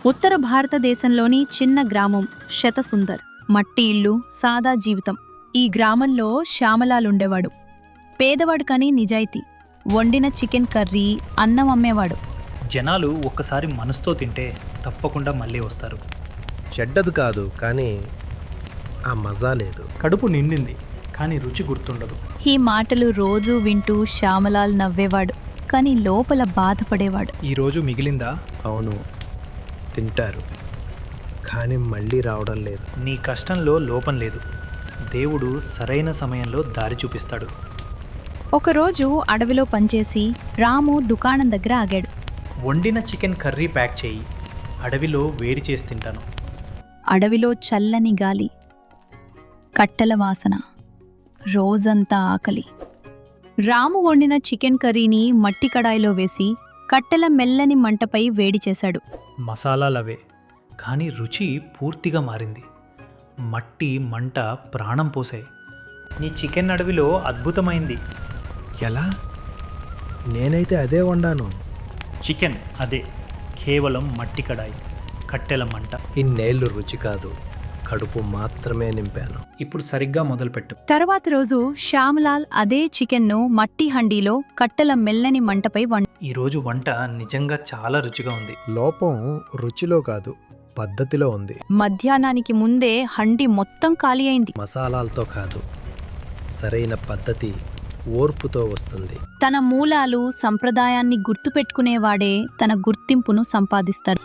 ఉత్తర భారతదేశంలోని చిన్న గ్రామం శతసుందర్. మట్టి ఇల్లు, సాదా జీవితం. ఈ గ్రామంలో శ్యామలాలుండేవాడు. పేదవాడు కానీ నిజాయితీ. వండిన చికెన్ కర్రీ, అన్నం అమ్మేవాడు. జనాలు ఒక్కసారి మనసుతో తింటే తప్పకుండా మళ్ళీ వస్తారు. చెడ్డది కాదు, కానీ ఆ మజా లేదు. కడుపు నిండింది, కానీ రుచి గుర్తుండదు. ఈ మాటలు రోజూ వింటూ శ్యామలాల్ నవ్వేవాడు, కానీ లోపల బాధపడేవాడు. ఈరోజు మిగిలిందా? అవును, తింటారు, కానీ మళ్ళీ రావడం లేదు. నీ కష్టంలో లోపం లేదు. దేవుడు సరైన సమయంలో దారి చూపిస్తాడు. ఒకరోజు అడవిలో పనిచేసి రాము దుకాణం దగ్గర ఆగాడు. వండిన చికెన్ కర్రీ ప్యాక్ చేయి, అడవిలో వేడి చేసి తింటాను. అడవిలో చల్లని గాలి, కట్టెల వాసన, రోజంతా ఆకలి. రాము వండిన చికెన్ కర్రీని మట్టి కడాయిలో వేసి కట్టెల మెల్లని మంటపై వేడి చేశాడు. మసాలాలవే, కానీ రుచి పూర్తిగా మారింది. మట్టి మంట ప్రాణం పోసాయి. నీ చికెన్ అడవిలో అద్భుతమైంది. ఎలా? నేనైతే అదే వండాను. చికెన్ అదే, కేవలం మట్టి కడాయి, కట్టెల మంట. ఇన్నేళ్ళు రుచి కాదు, కడుపు మాత్రమే నింపాను. ఇప్పుడు సరిగ్గా మొదలుపెట్టు. తర్వాత రోజు శ్యామలాల్ అదే చికెన్ను మట్టి హండీలో కట్టెల మెల్లని మంటపై ఈరోజు వంట నిజంగా చాలా రుచిగా ఉంది. లోపం రుచిలో కాదు, పద్ధతిలో ఉంది. మధ్యాహ్నానికి ముందే హండీ మొత్తం ఖాళీ అయింది. మసాలాలతో కాదు, సరైన పద్ధతి ఓర్పుతో వస్తుంది. తన మూలాలు, సంప్రదాయాన్ని గుర్తుపెట్టుకునేవాడే తన గుర్తింపును సంపాదిస్తాడు.